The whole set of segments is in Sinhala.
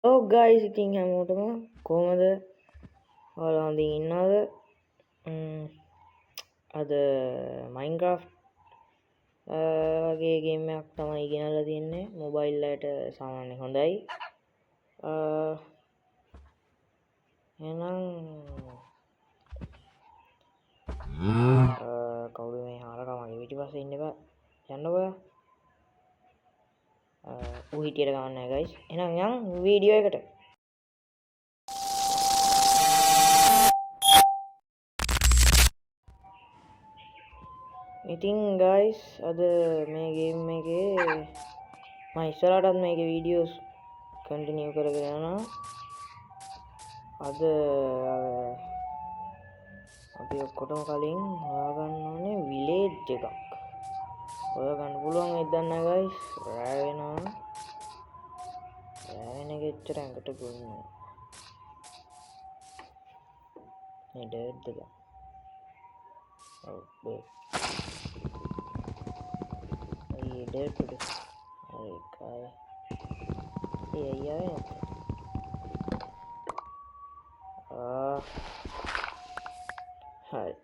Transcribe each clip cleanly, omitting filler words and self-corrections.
Oh guys, ඉතින් හැමෝටම කොහමද? ඔයාලා හොඳින් ඉන්නවද? අද Minecraft වගේ ගේම් එකක් තමයි ගෙනල්ලා තියන්නේ. මොබයිල් වලට සාමාන්‍යයෙන් හොඳයි. එහෙනම් කවුරු මේ හාරකම මගේ පිටිපස්සේ ඉන්න එපා. යන්නකෝ. ඌ හිටියට ගමන් නැහැ guys. එහෙනම් යන් වීඩියෝ එකට. ඉතින් guys අද මේ ගේම් එකේ මම ඉස්සරහටත් මේකේ වීඩියෝස් කන්ටිනියු කරගෙන යනවා. අද අපි ඔක්කොටම කලින් හොයාගන්න ඕනේ විලේජ් එකක්. හොයාගන්න පුළුවන් වෙයිද දන්නේ නැහැ guys. රෑ වෙනවා. රෑ වෙන එක එච්චර ඇඟට ගොන්නේ නැහැ. මේ ඩර්ට් එක. ඔව් බේ. අයියේ ඩර්ට් එක. හරි කයි. ඒ අයියා හරි.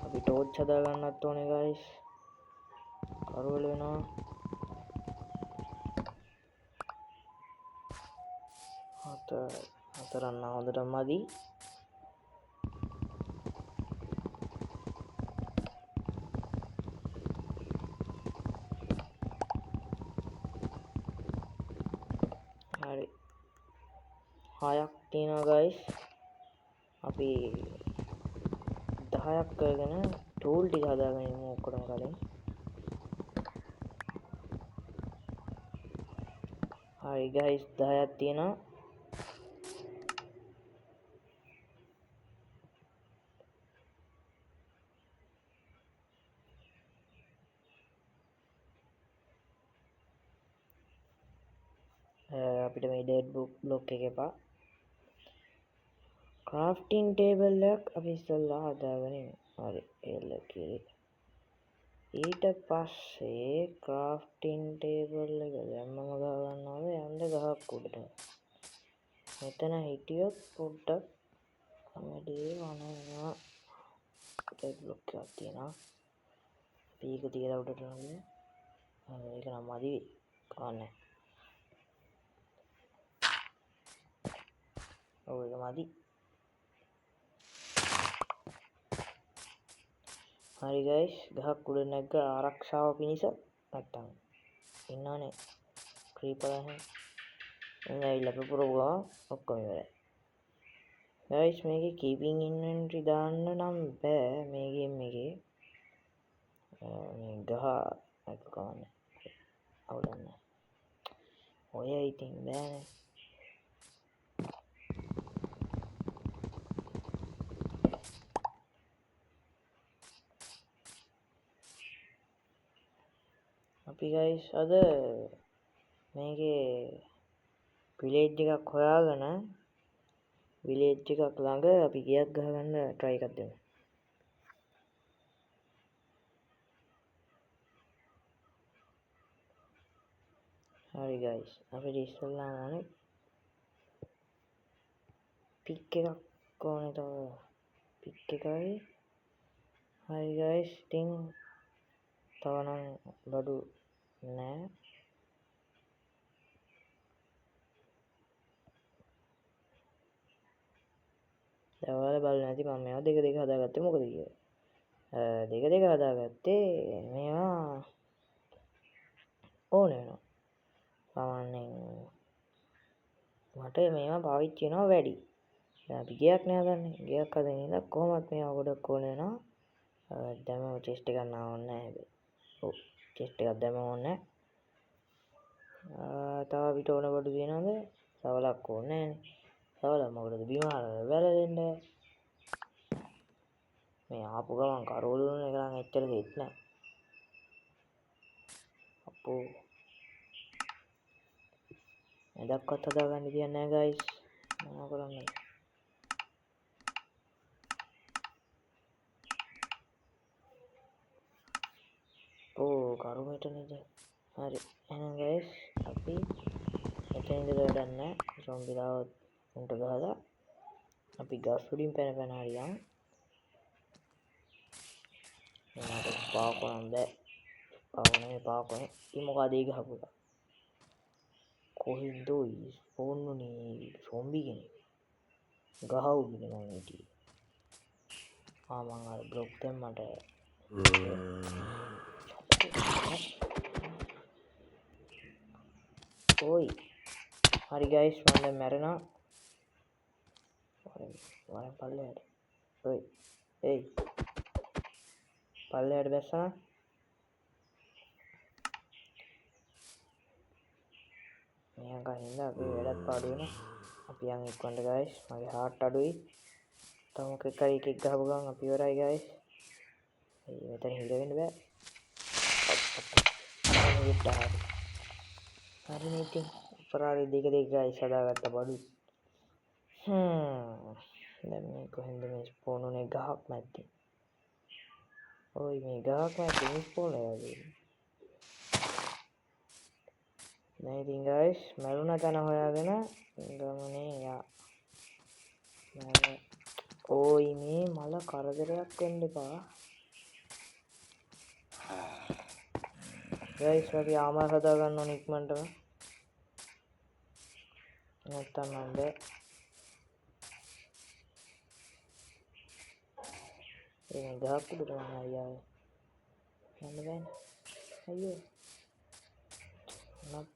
අපි ටෝච් හදා ගන්නත් ඕනේ guys. කරවල වෙනවා. හතරක් නම් හොඳටම මදි. හරි. 6ක් තියෙනවා guys. අපි 10ක් කරගෙන ටූල් ටික හදාගෙන ඉමු ඔක්කොටම කලින්. හරි guys 10ක් තියෙනවා. අපිට මේ ඩෙඩ් බ්ලොක් එක එපා. ක්‍රාෆ්ටිං ටේබල් එකක් අපි ඉස්සෙල්ලා හදාගෙන ඉමු. හරි එල්ල කිරි. ඊට පස්සේ ක්‍රාෆ්ටිං ටේබල් එක දැම්මම ගහ ගන්නවද යන්න ගහක් උඩට. මෙතන හිටියොත් පොඩ්ඩක් වැඩේ වනනවා. ඩෙඩ් බ්ලොක් එකක් තියෙනවා. අපි ඒක තියලා උඩට නෝනේ. ඒක නම් මදි වෙයි. කවන්නේ. ඔව් ඒක මදි. හරි guys ගහක් උඩ නැග්ග ආරක්ෂාව පිණිස නැත්තම් ඉන්නවනේ ක්‍රීපර් එහෙම එන්න ඇවිල්ලා පුපුරපුවා ඔක්කොම ඉවරයි guys මේකේ කීපින් ඉන්වෙන්ටරි දාන්න නම් බෑ මේ ගේම් එකේ මේ ගහ එක කවන්නේ අවුලන්නේ ඔය ඉතින් බෑනේ අපි guys අද මේකේ විලේජ් එකක් හොයාගෙන විලේජ් එකක් ළඟ අපි ගියක් ගහගන්න try එකක් දෙමු. හරි guys අපිට ඉස්සෙල්ලාම ඕනේ පික් එකක් ඕනේ තව පික් එකයි. හරි guys ඉතින් තව නම් බඩු නෑ. ඔයාලා බලන්න ඇති මම මේවා දෙක දෙක හදාගත්තේ මොකද කියලා. දෙක දෙක හදාගත්තේ මේවා ඕනේ වෙනවා. සාමාන්‍යයෙන් මට මේවා පාවිච්චි වෙනවා වැඩි. දැන් අපි ගයක් නේ හදන්නේ. ගයක් හදන ඉඳලා කොහොමත් මේවා ගොඩක් ඕනේ වෙනවා. දැන්ම චෙස්ට් එකක් නාව ඕනේ නැහැ හැබැයි. ඔව් චෙස්ට් එකක් දැම්ම ඕනේ නැහැ. තව අපිට ඕන බඩු තියෙනවද? සවලක් ඕනේ නැහැනේ. සවල මොකටද බිම වැලෙන්න. මේ ආපු ගමන් කරවල වුණ එක නම් එච්චර දෙයක් නැහැ. අපෝ එදක්වත් හදාගන්න දෙයක් නැහැ guys. මොනවා කරන්නේ? ඕ කරුමෙට නේද? හරි එහෙනම් guys අපි මෙතන ඉඳලා වැඩක් නැහැ සොම්බිලාව උන්ට ගහලා අපි ගස් උඩින් පැන පැන හරියන් මට පාකොනම් බෑ පාකොනේ ඉතින් මොකද ඒ ගහපුවා කොහෙන්ද ඕන්නුනේ සොම්බි කෙනෙක් ගහවුනේ මං හිටියේ මං අර බ්ලොක් දැම්මට ඔයි හරි ගයිස් මම දැන් මැරෙනවා වරෙන් පල්ලෙහාට ඔයි ඒයි පල්ලෙහාට බැස්සනා මෙයා ගහින්ද අපි වැඩක් පාඩු වෙනවා අපි යන් එක්කන්ට ගයිස් මගේ හાર્ට් අඩුයි තව මොකෙක් හරි එකෙක් ගහපු ගමන් අපි ඉවරයි ගයිස් මෙතන හිර වෙන්න බෑ හරි නේ ඉතින් අපරාධ දෙක ගයිස් හදාගත්ත බඩු දැන් මේ කොහෙන්ද මේ ස්පෝන් උනේ ගහක් මැද්දේ ඔයි මේ ගහක් මැද්දේ ස්පෝන් එකයි දැන් ඉතින් ගයිස් මරුණ තැන හොයාගෙන ගමනේ යා ඔයි මේ මල කරදරයක් වෙන්න එපා ගයිස් අපි ආමාර හදා ගන්න ඕන ඉක්මනටම නැත්තම් මන්ද ඒ ගහක් උඩට යන්න අයියා යන්න බෑනේ අයියෝ නත්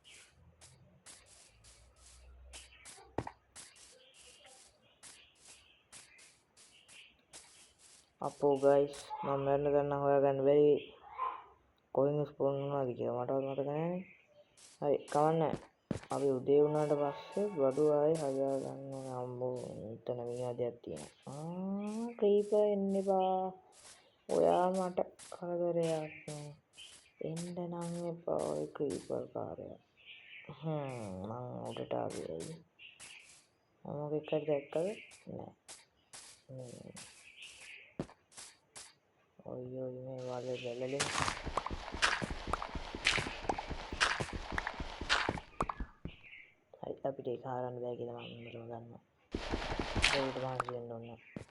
අපෝ ගයිස් මම මරන්න ගන්න හොයාගන්න බැරි කොහෙන් ස්පෝන් වුණාද කියලා මටවත් මතක නැහැ හරි කවන්න අපි උදේ වුණාට පස්සේ බඩු ආයේ හදා ගන්න ඕනේ අම්බෝ මෙතන විනාඩියක් තියෙනවා ක්‍රීපර් එන්න එපා ඔයා මට කරදරයක් එන්න නම් එපා ඔය ක්‍රීපර් කාර්යය මං උඩට ආවේ මොකෙක් හරි දැක්කද නෑ ඔය මේ වලේ බැලලේ හරි අපිට ඒක හරන්න බෑ කියලා මම මෙතන ගන්නවා ඒකට මාස් වෙන්න ඕන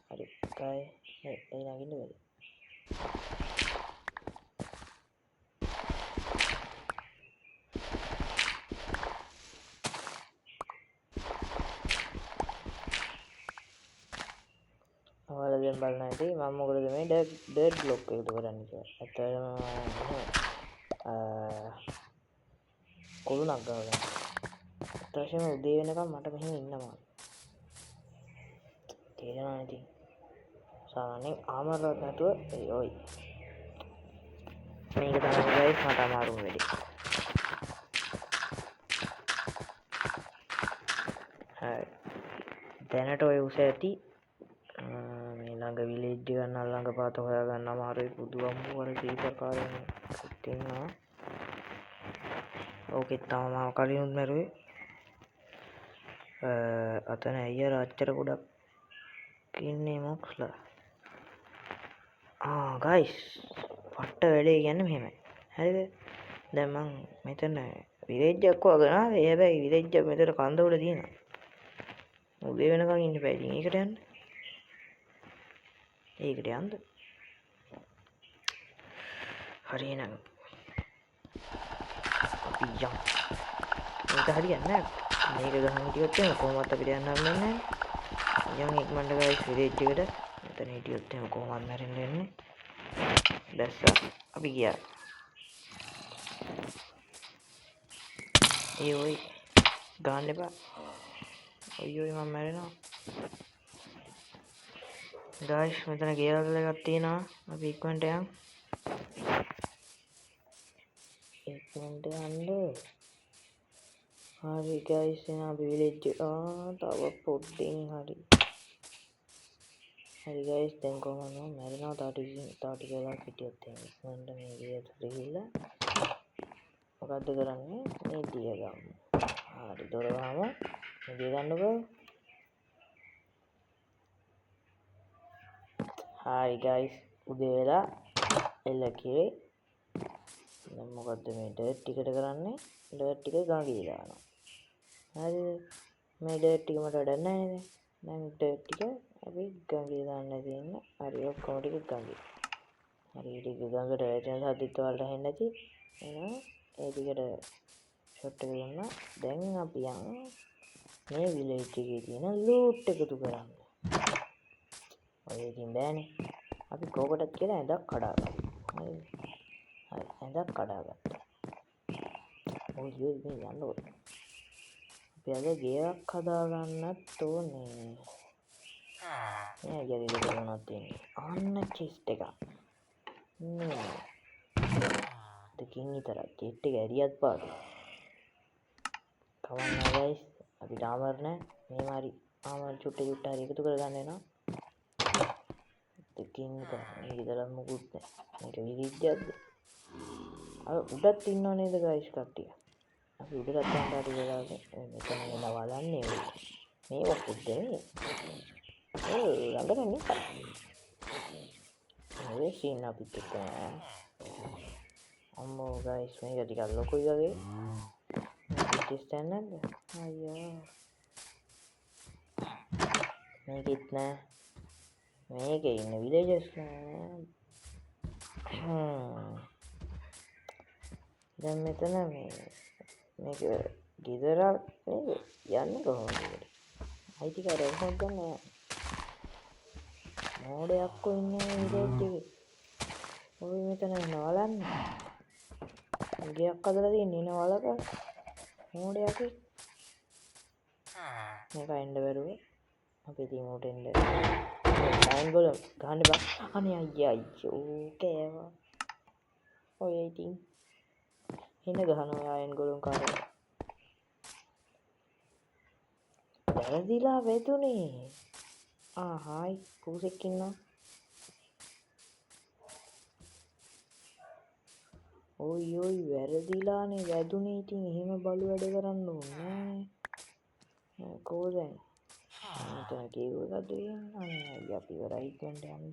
හරි කයි ඒ නගින්න බැරි ඔයාලා දැන් බලන්න ඇති මම මොකටද මේ ඩර්ට් බ්ලොක් එකද කරන්නේ කියලා ඇත්තටම කුළුණක් ගහගන්න අත්‍යවශ්‍යම උදේ වෙනකම් මට මෙහෙම ඉන්නවා තේරෙනවද ඉතින් සාමාන්‍යයෙන් ආමරවත් නැතුව ඔයි මේක තමයි ගයිස් මට අමාරුම වැඩේ හරි දැනට ඔය උස ඇති මේ ළඟ විලේජ් ගන්න ළඟ පාත හොයා ගන්න අමාරුයි පුදු අම්මෝ වල ක්‍රීපර් කාර්යයක් තියෙනවා ඕකෙත් තමයි මම කලිනුත් මැරුවේ අතන අයියර අච්චර ගොඩක් ඉන්නේ මොක්ස්ලා ගයිස් පට්ට වැඩේ කියන්නේ මෙහෙමයි හරිද දැන් මං මෙතන විලේජ් එකක් වගේ ආවේ හැබැයි විලේජ් එක මෙතන කන්ද උඩ තියෙනවා උදේ වෙනකන් ඉන්න බෑ ඉතින් ඒකට යන්න හරි එහෙනම් අපි යමු මේක හරියන්නේ නැහැ මේක ගහන් හිටියොත් එහෙම කොහොමවත් අපිට යන්න හම්බෙන්නේ නැහැ යන් ඉක්මනට ගයිස් විලේජ් එකට මෙතන හිටියොත් එහෙම කොහොමවත් මැරෙන්න වෙන්නේ දැස්සා අපි ගියා ඒ ඔයි ගන්න එපා ඔයි මම මැරෙනවා ගයිස් මෙතන ගෙරල් එකක් තියෙනවා අපි ඉක්මනට යන් ඉක්මනට යන්න හරි ගයිස් එහෙනම් අපි විලේජ් තව පොඩ්ඩෙන් හරි ගයිස් දැන් කොහොමද මැරෙනවා තාටි කියලා හිටියොත් එහෙනම් ඉක්මනට මේ ගෙදරට ගිහිල්ලා මොකද්ද කරන්නේ මේ දිය ගමු හරි දොර වහමු මේ දිය ගන්නකෝ හරි ගයිස් උදේ වෙලා එළ කිරේ දැන් මොකද්ද මේ ඩර්ට් ටිකට කරන්නේ? ඩර්ට් ටික ගඟේ දානවා. හරිද? මේ ඩර්ට් ටික මට වැඩක් නැහැ නේද? දැන් ඩර්ට් ටික අපි ගඟේ දාන්න තියෙන්නේ. හරි ඔක්කොම ටික ගඟේ. හරි ටික ගඟට වැටෙන සද්දෙත් ඔයාලට ඇහෙන්නේ නැති. එහෙනම් ඒ ටිකට ෂොට් එක දුන්නා. දැන් අපි යන් මේ විලේජ් එකේ තියෙන ලූට් එකතු කරන්න. ඔය ඉතින් බෑනේ. අපි කෝකටත් කියලා ඇඳක් කඩාගමු. හරිද? හරි ඇඳක් කඩාගත්තා. ඔය මේ යන්න ඕනේ. අපි අද ගෙයක් හදාගන්නත් ඕනේ. නෑ ජරිද මොනවද තියෙන්නේ? අන්න චෙස්ට් එක. නේ. දෙකින් විතරක් චෙස්ට් එක ඇරියත් පාඩු. කවන්න ගයිස්. අපිට ආමර් නෑ. මේව හරි ආමර් චුට්ට හරි එකතු කරගන්න වෙනවා. දෙකින් විතර. මේක විතරක් මොකුත් නෑ. මේක විවිධයක්ද? අර උඩත් ඉන්නව නේද ගයිස් කට්ටිය? අපි උඩට යන්න හරි වෙලාවක මෙතන එනවා දන්නේ මේ මොකද මේ ළඟට නිකන් මේ සීන් අපිට අම්මෝ ගයිස් මේක ටිකක් ලොකුයි වගේ ටෙස්ට් එක නැද්ද අයියෝ මේකෙත් නෑ මේකේ ඉන්න විලේජර්ස් නෑ දැන් මෙතන මේක ගෙදරක් නේද යන්නේ කොහොමද අයිතිකාරය කොහොමද ගන්න මෝඩයක් කො ඉන්නේ විලේජ් එකේ ඔය මෙතන නවලන්න ගයක් හදලා තියෙන්නේ නේ වලක මෝඩයක් මේක එන්න බැරුව අපි ඉතින් උට එන්න ලයින් ගොල ගහන්න බා අනේ අයියා අයියෝ කෑවා ඔය ඉතින් එන්න ගහනවා අයන් ගොලුන් කාරය වැරදිලා වැදුනේ ආහායි පූසෙක් ඉන්නවා ඔයි ඔයි වැරදිලානේ වැදුනේ ඉතින් එහෙම බලු වැඩ කරන්න ඕනේ කෝදැන් මෙතන කේවුවකද අනේ අයියා අපි ඉවරයි ඉක්මනට යන්න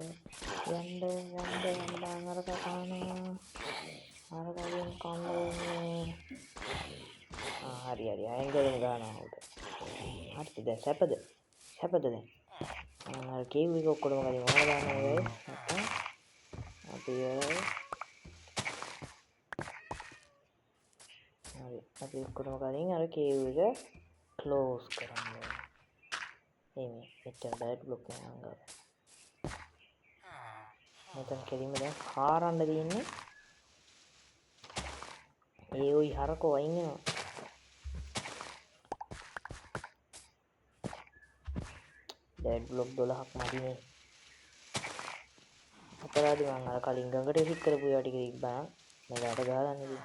අරක කනවා අරකගෙන් කන්න වෙන්නේ හරි අයන් ගලම ගන්නවා උඩ හරිද දැන් සැපද දැන් අර කේව් එක ඔක්කොම ගලින් මොනවද ගන්නවද නැත්තම් අපි හරි අපි ඔක්කොම ගලින් අර කේව් එක ක්ලෝස් කරන්න ඕනේ මෙතන ඩයට් බ්ලොක් එකක් ගන්න මෙතන කෙලින්ම දැන් හාරන්න තියෙන්නේ ඒ උයි හරකෝ වයින් වෙනවා ඩයට් බ්ලොක් 12ක් මදිනේ අපරාධි මං අර කලින් ගඟට හිට කරපු ඒවා ටික ඉබ්බා මේකට ගහලා නෙවි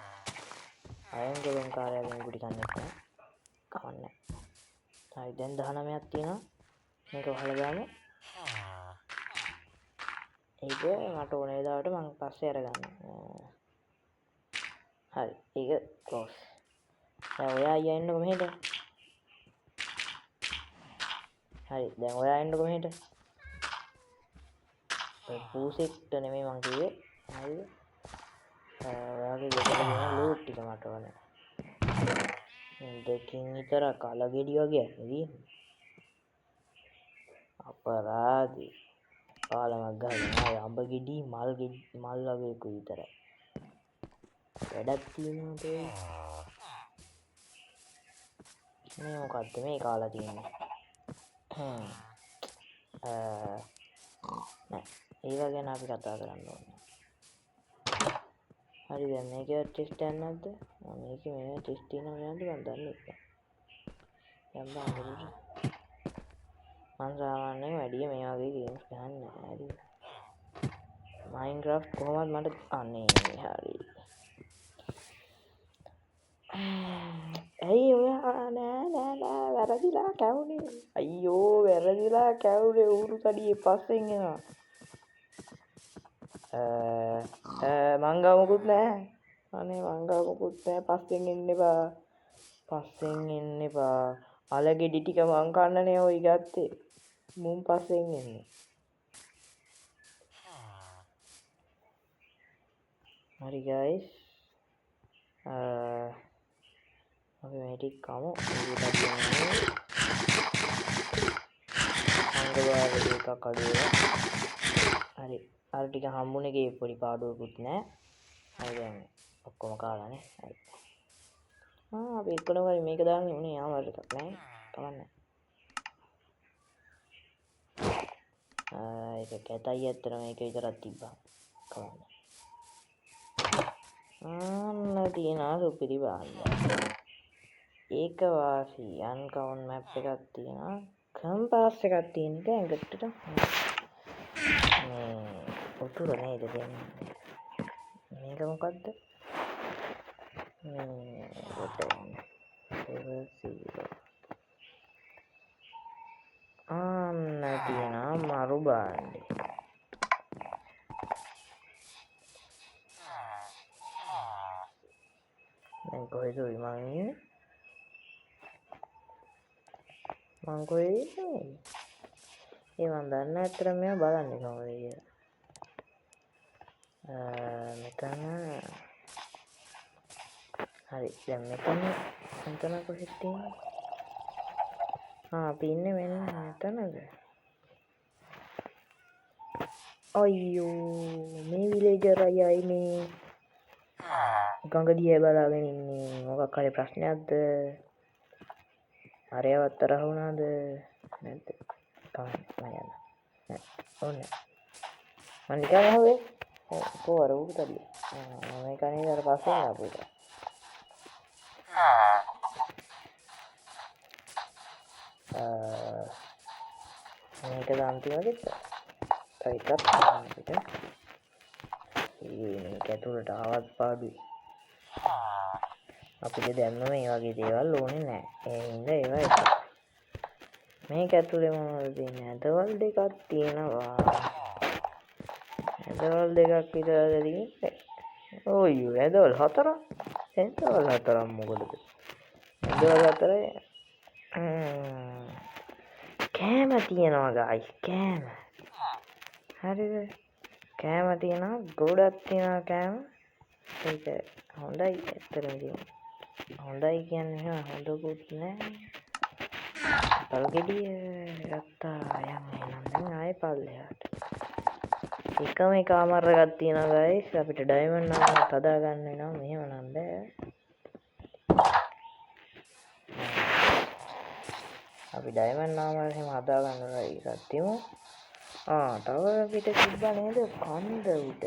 අයන් ගලන් කාර්යාලයෙන් ගුටි කන්නේ නැහැ කවන්නේ හරි දැන් 19ක් තියෙනවා මේක වහලා දාමු ඒක මට ඕන වෙලාවට මං පස්සේ අරගන්න හරි ඒක ක්ලෝස් දැන් ඔයා අයියා එන්නකො මෙහෙට හරි දැන් ඔයා එන්නකො මෙහෙට ඒ පූසෙක්ට නෙමෙයි මං කිව්වේ හරිද ඔයාගේ ගෙදර තියෙන ලූට් ටික මට ඕනේ දෙකින් විතර කලගෙඩි වගේ නෙවි අපරාධි පාලමක් ගහගෙන ආයේ අඹ ගෙඩි මල් වගේ කුයි විතරයි වැඩක් තියෙනවද මේ මොකද්ද මේ කාලා තියෙන්නේ නෑ ඒවා ගැන අපි කතා කරන්න ඕනේ හරි දැන් මේකේ ටෙස්ට් එකක් නැද්ද මේකේ මේ ටෙස්ට් තියෙනවද නැද්ද මම දන්නේ නැහැ දැන් බලන්න මම සාමාන්‍යයෙන් වැඩි මේ වගේ ගේම්ස් ගහන්නේ නැහැ හරි මයින්ක්‍රාෆ්ට් කොහොමද මට අනේ හරි ඇයි ඔයා නෑ වැරදිලා කැවුනේ අයියෝ වැරදිලා කැවුනේ ඌරු කඩියේ පස්සෙන් එනවා මංගා මොකුත් නෑ අනේ මංගා මොකුත් නෑ පස්සෙන් එන්න එපා අල ගෙඩි ටික මං කන්නනේ ඔය ගත්තේ මුන් පස්සෙන් එන්නේ හරි ගයිස් අපි මේ ටික කමු. අංගවාර එකක් අඩු වෙලා. හරි. අර ටික හම්බුනේ ගේ පොඩි පාඩුවකුත් නැහැ. හරි දැන් ඔක්කොම කාලානේ. හරි. අපි එක්කම මේක දාන්නේ උනේ ආමාර එකක් නෑ. කමන්නේ. ඒක කැතයි ඇත්තට මේක විතරක් තිබ්බා. කමන්නේ. තියෙනවා සුපිරි බාන්න. ඒක වාසි අන්කවුන් මැප් එකක් තියෙනවා. කම්පාස් එකක් තියෙන එක ඇඟටට. මේ උතුර නේද දෙන්නේ. මේක මොකද්ද? තියෙනවා මරු බාණ්ඩේ. දැන් කොහෙද මං ඉන්නේ? මං කොහෙද ඉන්නේ? ඒ මන් දන්නේ නැත්තර මෙයා බලන්නේ කොහොමද කියලා. මෙතන හරි දැන් මෙතන කොහෙද තියෙන්නේ? අපි ඉන්නේ මෙන්න මෙතනද? අයියෝ මේ විලේජර් අයයි මේ ගඟ දිහා බලාගෙන ඉන්නේ. මොකක් හරි ප්‍රශ්නයක්ද? හරියවත් තරහ වුණාද? නැද්ද? කමන්න යන්න. ඕනේ. මම නිකන් ආවේ. කොහොර උඩටද? මේ කණේ ඊට පස්සේ ආපු එක. මේක දාන්තිවද? ඒකත් අපිට මේක ඇතුළට ආවත් පාඩුයි. අපිට දැම්ම මේ වගේ දේවල් ඕනේ නැහැ. ඒ හින්දා ඒවා එක. මේක ඇතුලේ මොනවද තියෙන්නේ? ඇදවල් දෙකක් තියෙනවා. ඇදවල් දෙකක් විතරද තියෙන්නේ? ඔයෝ ඇදවල් හතරක්. ඇදවල් හතරක් මොකටද? ඇදවල් හතරේ කෑම තියෙනවා ගායිස් කෑම. හරිද? කෑම තියෙනවා ගොඩක් තියෙනවා කෑම. ඒක හොඳයි ඇත්තටම තියෙනවා. හොඳයි කියන්නේ හොඳකුත් නෑ. පල්ගෙඩිය ගත්තා යන්නේ නම් දැන් ආයේ පල්ලෙහාට. එකම කාමර එකක් තියෙනවා ගයිස්. අපිට ඩයමන්ඩ් නාමයක් හදා ගන්න වෙනවා. මෙහෙම නම් බෑ. අපි ඩයමන්ඩ් නාමයක් එහෙම හදා ගන්න එකක් තියමු. තව අපිට තිබ්බා නේද කන්ද උඩ.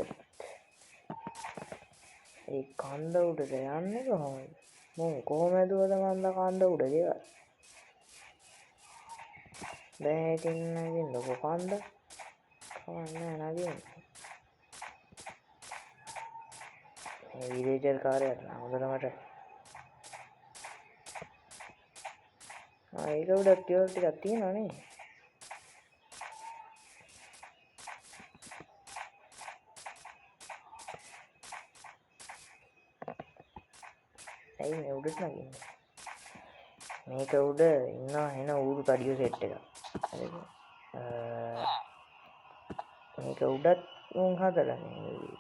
ඒ කන්ද උඩට යන්නේ කොහොමද? මම කොහොමද මන්ද කන්ද උඩ ගෙවල්? දැන් ඉතින් නගින්නකො කන්ද? කවන්නේ නගින්න. මේ විලේජර් කාර්යයක් නෑ හොඳට මට. ඒක උඩ ටියර් ටිකක් තියෙනවා නේ. ඇයි මේ උඩට නගින්නේ? මේක උඩ ඉන්නවා එන ඌරු තඩිය සෙට් එකක්. හරිද? මේක උඩත් උන් හදලා නේ.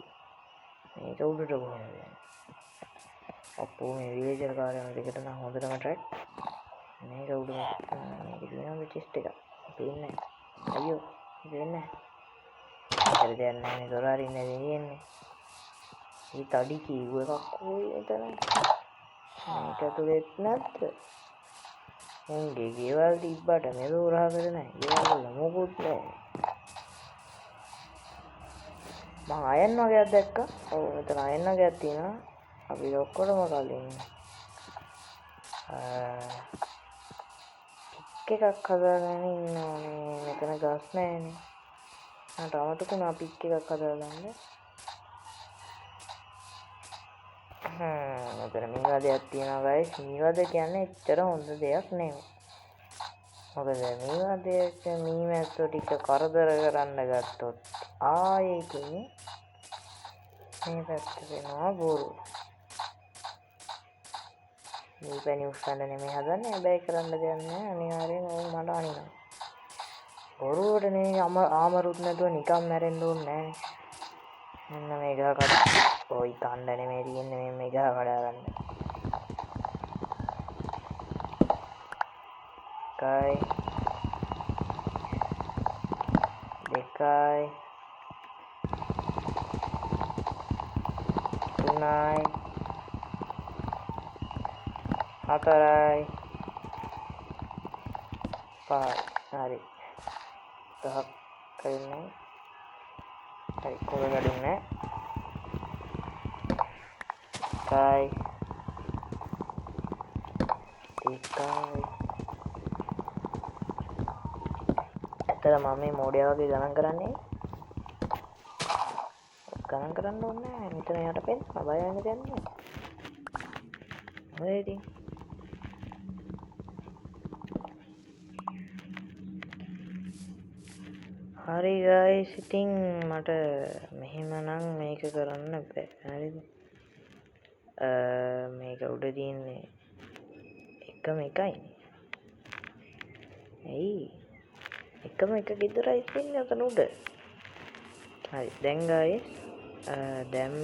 මේක උඩට කොහොමද යන්නේ? අපෝ මේ විලේජර් කාර්යය දෙකට නම් හොඳටම ට්‍රැක්. මේක උඩ මේක තියෙනවා චෙස්ට් එකක්. පේන්නේ නැහැ. අයියෝ පේන්නේ නැහැ. ඒතර දැන් නැහැ දොරාරින් නෙවෙන්නේ. මේ තඩි කීව එකක් කොයි එතන? මේක ඇතුලෙත් නැද්ද? උන්ගේ ගෙවල් තිබ්බට මේ දොරහකට නැහැ. ගෙවල් වල මොකුත් නැහැ. මම අයන් වගේක් දැක්කා. ඔව් මෙතන අයන් වගේක් තියෙනවා. අපි ඔක්කොම කලින් පික් එකක් හදාගෙන ඉන්න ඕනේ. මෙතන ගස් නැහැනේ. මට අමතකුණා පික් එකක් හදාගන්න. මෙතන මීවදයක් තියෙනවා ගයිස්. මීවද කියන්නේ එච්චර හොඳ දෙයක් නෙවෙයි. මොකද මීවදයක මීමැස්සෝ ටික කරදර කරන්න ගත්තොත් ආයේ ඉතින් මේ පැත්ත වෙනවා බොරු. මේ පැණි උස්සන්න නෙමෙයි හදන්නේ. හැබැයි කරන්න දෙයක් නැහැ. අනිවාර්යෙන් ඕක මට අනිනවා. බොරුවට නෙමෙයි ආමරුත් නැතුව නිකන් මැරෙන්න ඕනේ නැහැ. මෙන්න මේ ගහකට කොයි කණ්ඩ නෙමෙයි තියෙන්නේ මේ ගහ කඩා ගන්න. එකයි දෙකයි තුනයි හතරයි පහයි. හරි. තහක් කරින්නේ. හරි කොල ගඩුන්නේ. එකයි දෙකයි. ඇත්තට මම මේ මෝඩයා වගේ ගණන් කරන්නේ. ගණන් කරන්න ඕනේ නැහැ. මෙතන යට පෙන්න බය වෙන්න දෙයක් නැහැ. ඔය ඉතින් හරි guys ඉතින් මට මෙහෙමනම් මේක කරන්න බෑ. හරිද? මේක උඩ තියෙන්නේ එකම එකයිනේ. ඇයි? එකම එක ගෙදරයි තියෙන්නේ අතන උඩ. හරි දැන් guys දැන්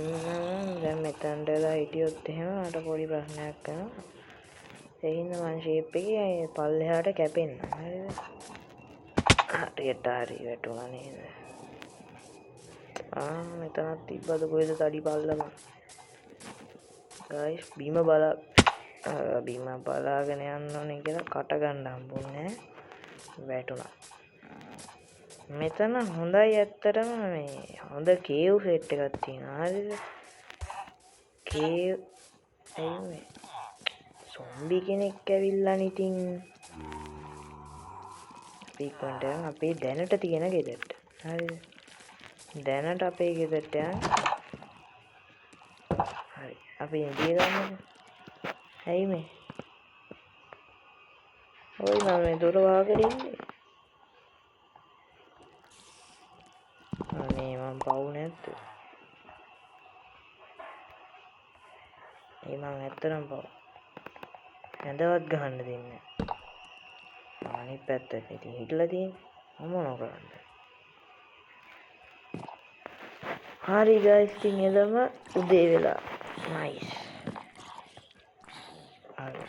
මෙතනට වෙලා හිටියොත් එහෙම මට පොඩි ප්‍රශ්නයක් වෙනවා. ඒ හින්දා මම ෂේප් එකේ පල්ලෙහාට කැපෙන්න. හරිද? හරියට හරි වැටුණා නේද? මෙතනක් තිබ්බද කොහෙද තඩි පල්ලම? guys බීම බලාගෙන යන්න ඕනේ කියලා කට ගන්න හම්බුන්නේ වැටුණා. මෙතන හොඳයි ඇත්තටම මේ හොඳ කේව් සෙට් එකක් තියෙනවා. හරිද? කේව් ඇයි මේ සොම්බි කෙනෙක් ඇවිල්ලා ඉතින් අපි කොහෙන්ද අපේ දැනට තියෙන ගෙදරට. හරිද? දැනට අපේ ගෙදරට යන්න. හරි අපි ඉඳී ගන්නද? ඇයි මේ? ඔය මම මේ දොර වහගෙන ඉන්නේ. අනේ මම පවු නැද්ද? මම ඇත්තටම පවු. ඇඳවත් ගහන්න දෙන්නේ. අනිත් පැත්තට ඉතින් හිටලා තියෙන්නේ. මොනව කරන්නද? හරි guys ඉතින් එළම උදේ වෙලා. nice. හරි.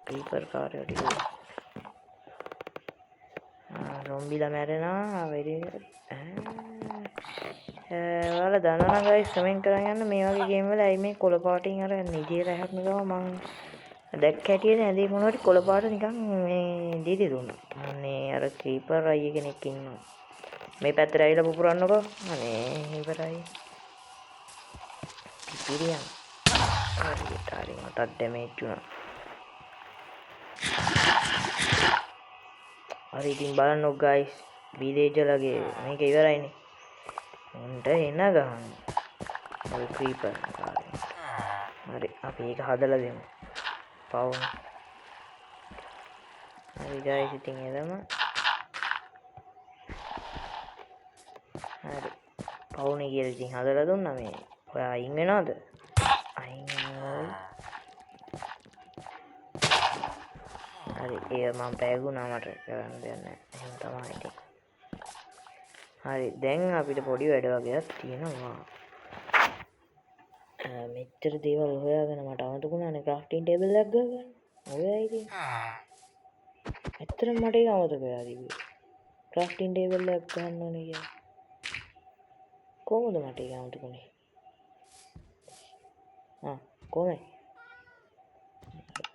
පීපර් කාර්යය ටික. රොම්බිලා මැරෙනවා වෙරි. ඔයාලා දන්නවා නම් guys කමෙන්ට් කරන් යන්න මේ වගේ ගේම් වල ඇයි මේ කොළ පාටින් අර නිදිය රැහක් නිකන් මං දැක්ක හැටියට ඇඳේ මොනවද කොළ පාට නිකන් මේ දීදී දුන්නා. අනේ අර ක්‍රීපර් අයිය කෙනෙක් ඉන්නවා. මේ පැත්තට ඇවිල්ලා පුපුරන්නකෝ. අනේ ඉවරයි. පිරියන්. හරි මට ඩැමේජ් වුණා. හරි ඉතින් බලන්නකො guys විලේජ්ලගේ මේක ඉවරයිනේ. උන්ට එන ගහන්න. ඔය ක්‍රීපර් කාරේ. හරි අපි ඒක හදලා දෙමු. පවුන. හරි guys ඉතින් එළම. හරි. පවුනේ කියලා ඉතින් හදලා දුන්නා මේ. ඔයා අයින් වෙනවද? අයින් වෙනවා. හරි ඒ මම පෑගුණා මට කරන්න දෙයක් නැහැ. එහෙම තමයි ඉතින්. හරි දැන් අපිට පොඩි වැඩ වගේක් තියෙනවා. මෙච්චර දේවල් හොයාගෙන මට අමතකුණානේ ක්‍රාෆ්ටින් ටේබල් එකක් ගන්න. ඔයයි ඉතින්. ඇත්තටම මට ඒක අමතක වෙලා තිබුණේ. ක්‍රාෆ්ටින් ටේබල් එකක් ගන්න ඕනේ කියලා. කොහොමද මට ඒක අමතකුනේ? කොහේ?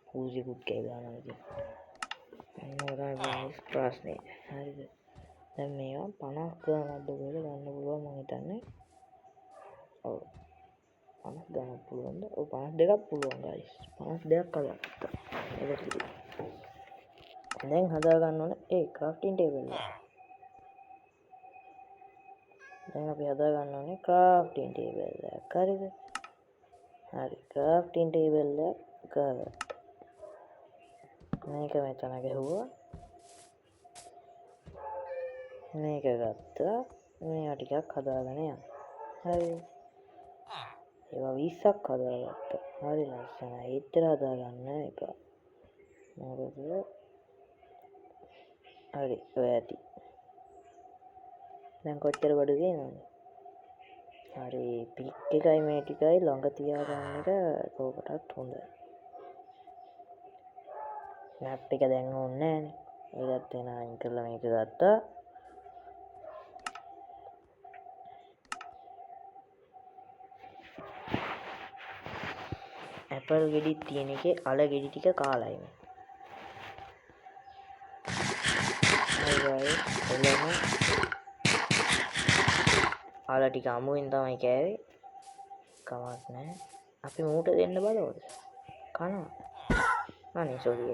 පූජිකුත් කියලා ඉතින්. මොනවද ප්‍රශ්නේ? හරිද? දැන් මේවා 50 ගානක් දුවල ගන්න පුළුවන් මම හිතන්නේ. ඔව්. 50 ගානක් පුළුවන්ද? ඔව් 52ක් පුළුවන් guys. 52ක් අගත්තා. ඒක කිව්වා. දැන් හදා ගන්න ඕනේ ඒ ක්‍රාෆ්ටින් ටේබල් එක. දැන් අපි හදා ගන්න ඕනේ ක්‍රාෆ්ටින් ටේබල් එකක්. හරිද? හරි ක්‍රාෆ්ටින් ටේබල් එක ගත්තා. මේක මෙතන ගහුවා. මේක ගත්තා. මේවා ටිකක් හදාගෙන යන්න. හරි. ඒවා 20ක් හදාගත්තා. හරි ලස්සනයි. ඒතර හදාගන්න එපා. මොකද හරි ඔය ඇති. දැන් කොච්චර බඩු තියෙනවද? හරි පික් එකයි මේ ටිකයි ළඟ තියාගන්න එක කෝකටත් හොඳයි. මැප් එක දැන් ඕනේ නෑනේ. ඒකත් එන අයින් කරලා මේක ගත්තා. ඇපල් ගෙඩි තියෙන එකේ අල ගෙඩි ටික කාලයි මේ. එළම අල ටික අමුවෙන් තමයි කෑවේ. කමක් නැහැ. අපි මූට දෙන්න බලවද? කනවා. අනේ සෝරි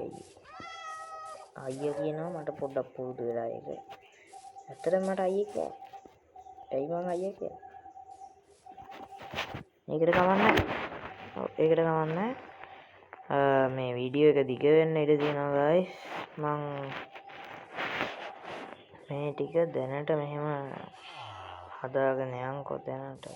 අයියා කියනවා මට පොඩ්ඩක් පුරුදු වෙලා ඒක. ඇත්තටම මට අයියා කියනවා. ඇයි මං අයියා කියන්නේ? මේකට කමන්නේ. ඔව් ඒකට කමන්නේ. මේ වීඩියෝ එක දිග වෙන්න ඉඩ තියෙනවා guys. මං මේ ටික දැනට මෙහෙම හදාගෙන යන්කෝ දැනට.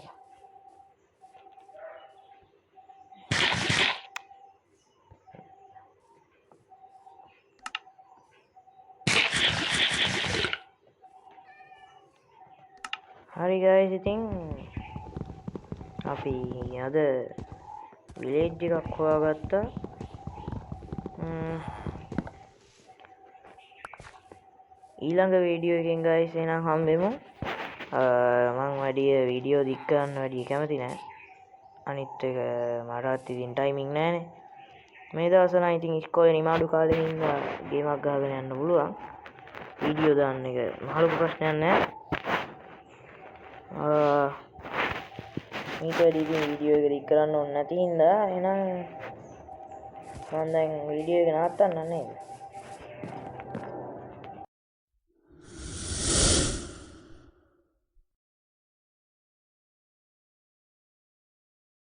හරි guys ඉතින් අපි අද විලේජ් එකක් හොයාගත්තා. ඊළඟ වීඩියෝ එකෙන් guys එහෙනම් හම්බෙමු. මං වැඩි වීඩියෝ දික් කරන්න වැඩි කැමති නෑ. අනිත් එක මටත් ඉතින් ටයිමින් නෑනේ. මේ දවස්වල නම් ඉතින් ඉස්කෝලේ නිමාඩු කාලේ ඉඳලා ගේමක් ගහගෙන යන්න පුළුවන්. වීඩියෝ දාන්න එක මහ ලොකු ප්‍රශ්නයක් නෑ. මේක වැඩි ඉතින් වීඩියෝ එක දික් කරන්න ඕනේ නැති හින්දා එහෙනම් මම දැන් වීඩියෝ එක නවත්තන්න නේද?